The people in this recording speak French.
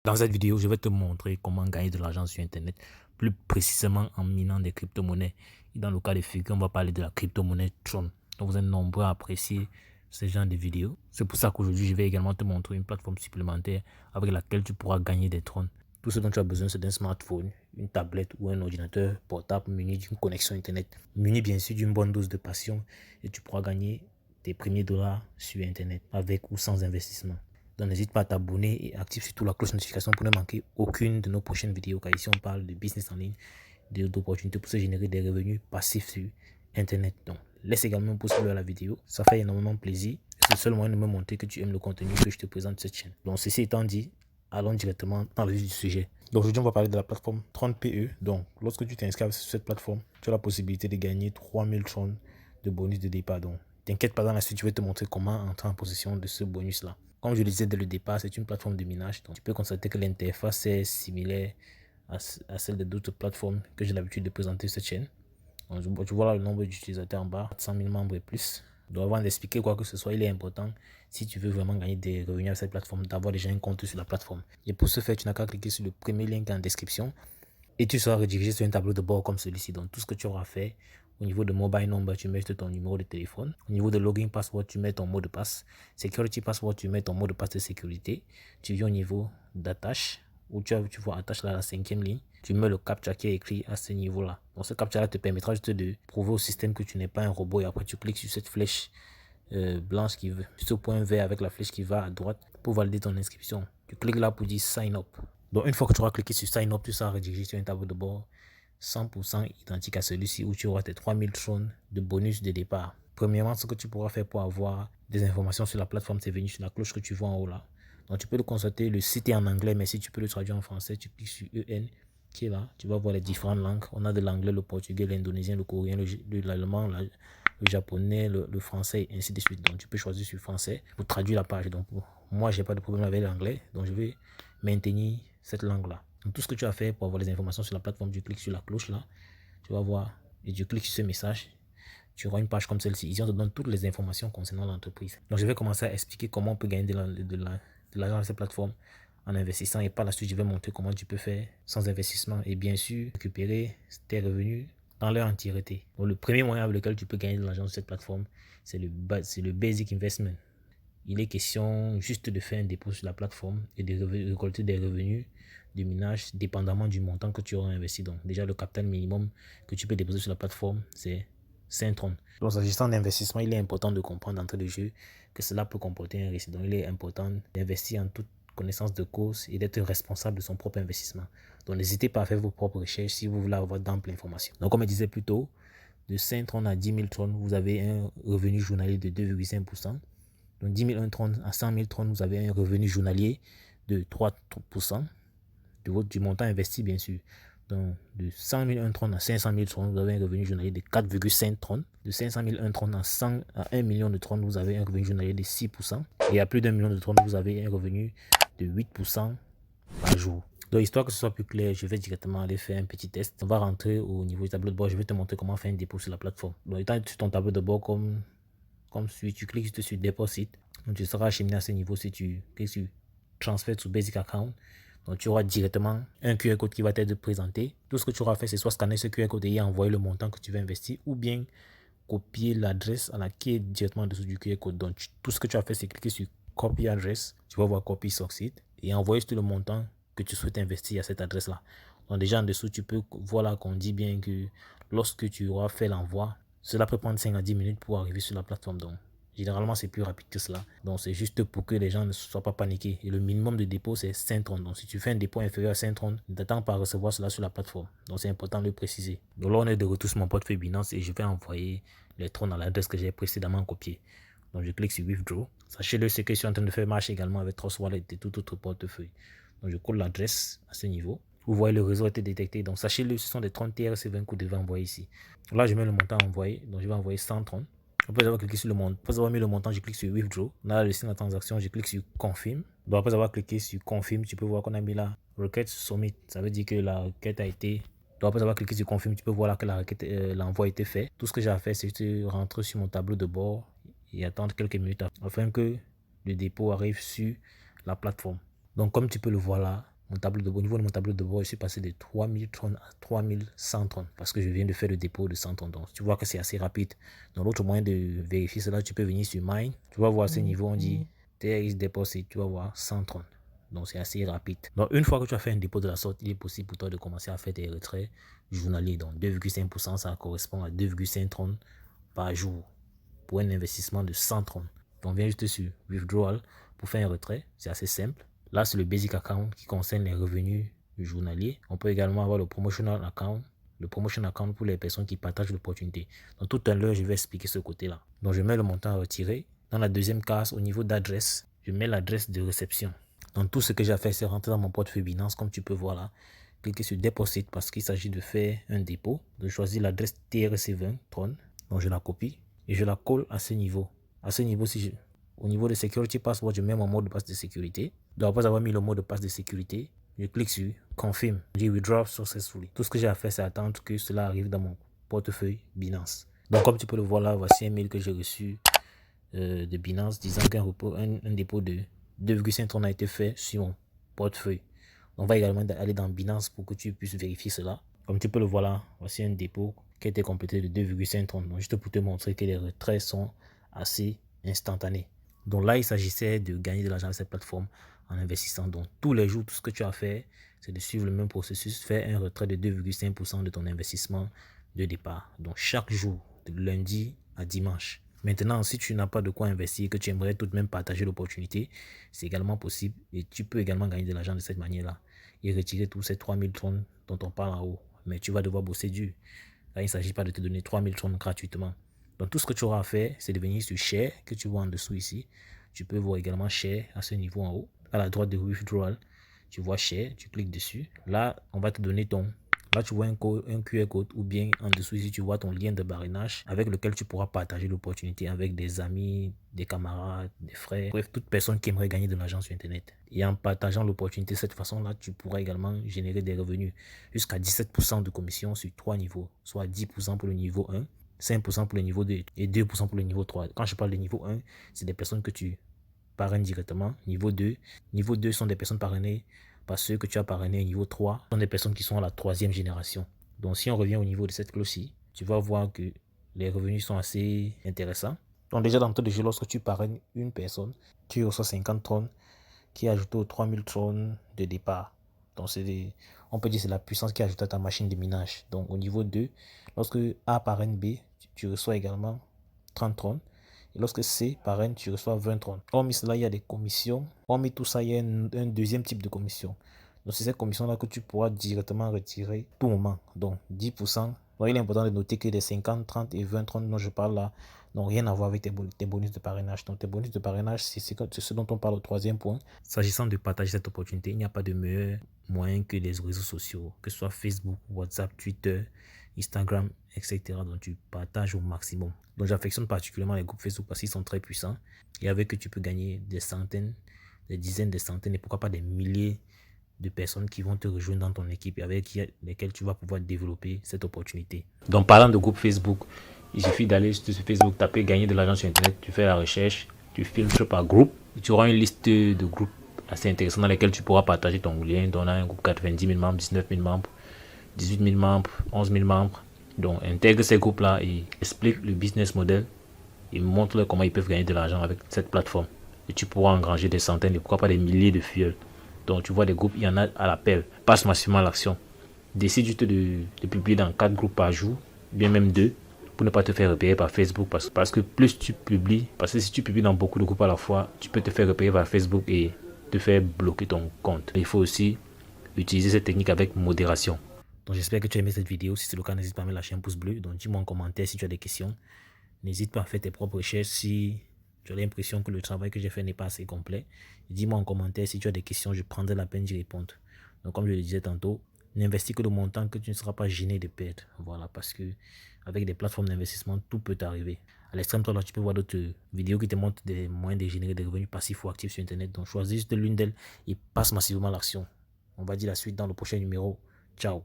Dans cette vidéo, je vais te montrer comment gagner de l'argent sur Internet, plus précisément en minant des crypto-monnaies. Et dans le cas de figure, on va parler de la crypto-monnaie Tron. Donc vous êtes nombreux à apprécier ce genre de vidéos. C'est pour ça qu'aujourd'hui, je vais également te montrer une plateforme supplémentaire avec laquelle tu pourras gagner des Tron. Tout ce dont tu as besoin, c'est d'un smartphone, une tablette ou un ordinateur portable muni d'une connexion Internet, muni bien sûr d'une bonne dose de passion, et tu pourras gagner tes premiers dollars sur Internet avec ou sans investissement. Donc n'hésite pas à t'abonner et active surtout la cloche de notification pour ne manquer aucune de nos prochaines vidéos, car ici on parle de business en ligne, d'opportunités pour se générer des revenus passifs sur Internet. Donc laisse également un pouce bleu à la vidéo, ça fait énormément plaisir. C'est le seul moyen de me montrer que tu aimes le contenu que je te présente sur cette chaîne. Donc ceci étant dit, allons directement dans le vif du sujet. Donc aujourd'hui on va parler de la plateforme TronPE. Donc lorsque tu t'inscris sur cette plateforme, tu as la possibilité de gagner 3000 Tron de bonus de départ. Donc t'inquiète pas, dans la suite je vais te montrer comment entrer en possession de ce bonus là. Comme je le disais dès le départ, c'est une plateforme de minage. Donc tu peux constater que l'interface est similaire à celle d'autres plateformes que j'ai l'habitude de présenter sur cette chaîne. Donc, tu vois là le nombre d'utilisateurs en bas, 400 000 membres et plus. Donc avant d'expliquer quoi que ce soit, il est important, si tu veux vraiment gagner des revenus avec cette plateforme, d'avoir déjà un compte sur la plateforme. Et pour ce faire, tu n'as qu'à cliquer sur le premier lien en description et tu seras redirigé sur un tableau de bord comme celui-ci. Donc tout ce que tu auras fait, au niveau de mobile number, tu mets ton numéro de téléphone. Au niveau de login password, tu mets ton mot de passe. Security password, tu mets ton mot de passe de sécurité. Tu viens au niveau d'attache, où tu vois attache là, la 5e ligne. Tu mets le captcha qui est écrit à ce niveau-là. Donc ce captcha là te permettra juste de prouver au système que tu n'es pas un robot. Et après tu cliques sur cette flèche blanche ce point vert avec la flèche qui va à droite pour valider ton inscription. Tu cliques là pour dire sign up. Donc une fois que tu auras cliqué sur sign up, tu seras redirigé sur un tableau de bord 100% identique à celui-ci où tu auras tes 3000 Tron de bonus de départ. Premièrement, ce que tu pourras faire pour avoir des informations sur la plateforme, c'est venir sur la cloche que tu vois en haut là. Donc tu peux le constater, le site est en anglais, mais si tu peux le traduire en français, tu cliques sur EN qui est là. Tu vas voir les différentes langues. On a de l'anglais, le portugais, l'indonésien, le coréen, l'allemand, le japonais, le français, et ainsi de suite. Donc tu peux choisir sur français pour traduire la page. Donc moi, j'ai pas de problème avec l'anglais, donc je vais maintenir cette langue là. Donc tout ce que tu as fait pour avoir les informations sur la plateforme, tu cliques sur la cloche là, tu vas voir, et tu cliques sur ce message, tu auras une page comme celle-ci. Ici on te donne toutes les informations concernant l'entreprise. Donc je vais commencer à expliquer comment on peut gagner de l'argent sur cette plateforme en investissant, et par la suite je vais montrer comment tu peux faire sans investissement et bien sûr récupérer tes revenus dans leur entièreté. Donc le premier moyen avec lequel tu peux gagner de l'argent sur cette plateforme, c'est le basic investment. Il est question juste de faire un dépôt sur la plateforme et de récolter des revenus de minage dépendamment du montant que tu auras investi. Donc déjà le capital minimum que tu peux déposer sur la plateforme, c'est 5 Tron. Donc s'agissant d'investissement, il est important de comprendre d'entrée de jeu que cela peut comporter un risque. Donc il est important d'investir en toute connaissance de cause et d'être responsable de son propre investissement. Donc n'hésitez pas à faire vos propres recherches si vous voulez avoir d'amples informations. Donc comme je disais plus tôt, de 5 Tron à 10 000 Tron, vous avez un revenu journalier de 2,5%. Donc 10 000 Tron à 100 000 Tron, vous avez un revenu journalier de 3% du montant investi, bien sûr. Donc de 100 000 Tron à 500 000 Tron, vous avez un revenu journalier de 4,5 Tron. De 500 000 Tron à 1 million de Tron, vous avez un revenu journalier de 6%. Et à plus d'1 million de Tron, vous avez un revenu de 8% par jour. Donc, histoire que ce soit plus clair, je vais directement aller faire un petit test. On va rentrer au niveau du tableau de bord. Je vais te montrer comment faire un dépôt sur la plateforme. Donc, étant sur ton tableau de bord, comme suit, tu cliques juste sur Deposit. Donc, tu seras acheminé à ce niveau si tu cliques sur Transfer to Basic Account. Donc, tu auras directement un QR code qui va t'être présenté. Tout ce que tu auras fait, c'est soit scanner ce QR code et y envoyer le montant que tu veux investir, ou bien copier l'adresse qui est directement en dessous du QR code. Donc, tout ce que tu as fait, c'est cliquer sur Copy Address. Tu vas voir Copy Succeed et envoyer tout le montant que tu souhaites investir à cette adresse-là. Donc, déjà en dessous, tu peux voir là qu'on dit bien que lorsque tu auras fait l'envoi, cela peut prendre 5 à 10 minutes pour arriver sur la plateforme. Donc, généralement, c'est plus rapide que cela. Donc, c'est juste pour que les gens ne soient pas paniqués. Et le minimum de dépôt, c'est 5 Tron. Donc, si tu fais un dépôt inférieur à 5 Tron, ne t'attends pas à recevoir cela sur la plateforme. Donc, c'est important de le préciser. Donc, là, on est de retour sur mon portefeuille Binance et je vais envoyer les Tron à l'adresse que j'ai précédemment copiée. Donc, je clique sur Withdraw. Sachez-le, ce que je suis en train de faire marche également avec Trust Wallet et tout autre portefeuille. Donc, je colle l'adresse à ce niveau. Vous voyez, le réseau a été détecté. Donc, sachez-le, ce sont des Tron TRC20 que vous devez envoyer ici. Là, je mets le montant à envoyer. Donc, je vais envoyer 100 Tron. Après avoir cliqué sur le montant, après avoir mis le montant, je clique sur Withdraw. Là, le signe de la transaction, je clique sur Confirm. Donc, après avoir cliqué sur Confirm, tu peux voir qu'on a mis là Requête Submit. Ça veut dire que la requête a été. Donc, après avoir cliqué sur Confirm, tu peux voir là que la requête, l'envoi a été fait. Tout ce que j'ai à faire, c'est de rentrer sur mon tableau de bord et attendre quelques minutes afin que le dépôt arrive sur la plateforme. Donc, comme tu peux le voir là, au niveau de mon tableau de bord, je suis passé de 3000 tron à 3100 tron parce que je viens de faire le dépôt de 100 tron. Donc, tu vois que c'est assez rapide. Donc, l'autre moyen de vérifier cela, tu peux venir sur Mine. Tu vas voir ce niveau, on dit There is deposit. Tu vas voir 100 tron. Donc, c'est assez rapide. Donc, une fois que tu as fait un dépôt de la sorte, il est possible pour toi de commencer à faire tes retraits journaliers. Donc, 2,5%, ça correspond à 2,5 tron par jour pour un investissement de 100 tron. Donc, on vient juste sur Withdrawal pour faire un retrait. C'est assez simple. Là, c'est le Basic Account qui concerne les revenus journaliers. On peut également avoir le Promotional Account. Le Promotion Account pour les personnes qui partagent l'opportunité. Donc, tout à l'heure, je vais expliquer ce côté-là. Donc, je mets le montant à retirer. Dans la deuxième case, au niveau d'adresse, je mets l'adresse de réception. Donc, tout ce que j'ai fait, c'est rentrer dans mon portefeuille Binance, comme tu peux voir là. Cliquez sur Deposit parce qu'il s'agit de faire un dépôt. Je choisis l'adresse TRC20 Tron. Donc, je la copie et je la colle à ce niveau. À ce niveau, au niveau de Security Password, je mets mon mot de passe de sécurité. Donc, après avoir mis le mot de passe de sécurité, je clique sur Confirm. Je dis Withdraw Successfully. Tout ce que j'ai à faire, c'est attendre que cela arrive dans mon portefeuille Binance. Donc, comme tu peux le voir là, voici un mail que j'ai reçu de Binance disant qu'un dépôt de 2,5 tron a été fait sur mon portefeuille. On va également aller dans Binance pour que tu puisses vérifier cela. Comme tu peux le voir là, voici un dépôt qui a été complété de 2,5 tron. Donc, juste pour te montrer que les retraits sont assez instantanés. Donc là, il s'agissait de gagner de l'argent sur cette plateforme en investissant. Donc tous les jours, tout ce que tu as fait, c'est de suivre le même processus, faire un retrait de 2,5% de ton investissement de départ. Donc chaque jour, de lundi à dimanche. Maintenant, si tu n'as pas de quoi investir, que tu aimerais tout de même partager l'opportunité, c'est également possible. Et tu peux également gagner de l'argent de cette manière-là. Et retirer tous ces 3000 tron dont on parle en haut. Mais tu vas devoir bosser dur. Là, il ne s'agit pas de te donner 3000 tron gratuitement. Donc tout ce que tu auras à faire, c'est de venir sur Share, que tu vois en dessous ici. Tu peux voir également Share à ce niveau en haut. À la droite de Withdrawal, tu vois Share, tu cliques dessus. Là, on va te donner ton... Là, tu vois un QR code ou bien en dessous ici, tu vois ton lien de parrainage avec lequel tu pourras partager l'opportunité avec des amis, des camarades, des frères, bref, toute personne qui aimerait gagner de l'argent sur Internet. Et en partageant l'opportunité de cette façon-là, tu pourras également générer des revenus jusqu'à 17% de commission sur 3 niveaux, soit 10% pour le niveau 1, 5% pour le niveau 2 et 2% pour le niveau 3. Quand je parle de niveau 1, c'est des personnes que tu parraines directement. Niveau 2 sont des personnes parrainées par ceux que tu as parrainés. Niveau 3 sont des personnes qui sont à la 3e génération. Donc si on revient au niveau de cette cloche-ci, tu vas voir que les revenus sont assez intéressants. Donc déjà dans de jeu, lorsque tu parraines une personne, tu reçois 50 trônes qui est ajouté aux 3000 trônes de départ. Donc on peut dire que c'est la puissance qui est ajoutée à ta machine de minage. Donc au niveau 2, lorsque A parraine B, tu reçois également 30 trônes. Et lorsque C parraine, tu reçois 20 trônes. Hormis cela, il y a des commissions. Hormis tout ça, il y a un deuxième type de commission. Donc c'est cette commission-là que tu pourras directement retirer tout moment. Donc 10%. Donc il est important de noter que les 50, 30 et 20 trônes dont je parle là n'ont rien à voir avec tes bonus de parrainage. Donc tes bonus de parrainage, c'est ce dont on parle au 3e point. S'agissant de partager cette opportunité, il n'y a pas de meilleur moyen que les réseaux sociaux, que ce soit Facebook, WhatsApp, Twitter, Instagram, etc. Donc tu partages au maximum. Donc j'affectionne particulièrement les groupes Facebook parce qu'ils sont très puissants et avec eux tu peux gagner des centaines, des dizaines, des centaines et pourquoi pas des milliers de personnes qui vont te rejoindre dans ton équipe et avec lesquelles tu vas pouvoir développer cette opportunité. Donc parlant de groupe Facebook, il suffit d'aller sur Facebook, taper gagner de l'argent sur Internet, tu fais la recherche, tu filtres par groupe et tu auras une liste de groupes assez intéressants dans lesquels tu pourras partager ton lien. Donc on a un groupe 90 000 membres, 19 000 membres, 18 000 membres, 11 000 membres. Donc intègre ces groupes-là et explique le business model et montre-leur comment ils peuvent gagner de l'argent avec cette plateforme. Et tu pourras engranger des centaines et pourquoi pas des milliers de fioles. Donc tu vois des groupes, il y en a à l'appel. Passe massivement à l'action. Décide juste de publier dans 4 groupes par jour, bien même 2, pour ne pas te faire repérer par Facebook. Parce que plus tu publies, parce que si tu publies dans beaucoup de groupes à la fois, tu peux te faire repérer par Facebook et te faire bloquer ton compte. Il faut aussi utiliser cette technique avec modération. Donc j'espère que tu as aimé cette vidéo. Si c'est le cas, n'hésite pas à me lâcher un pouce bleu. Donc dis-moi en commentaire si tu as des questions. N'hésite pas à faire tes propres recherches si tu as l'impression que le travail que j'ai fait n'est pas assez complet. Dis-moi en commentaire si tu as des questions, je prendrai la peine d'y répondre. Donc comme je le disais tantôt, n'investis que le montant que tu ne seras pas gêné de perdre. Voilà, parce que avec des plateformes d'investissement, tout peut arriver. À l'extrême droite, tu peux voir d'autres vidéos qui te montrent des moyens de générer des revenus passifs ou actifs sur Internet. Donc choisis juste l'une d'elles et passe massivement à l'action. On va dire la suite dans le prochain numéro. Ciao.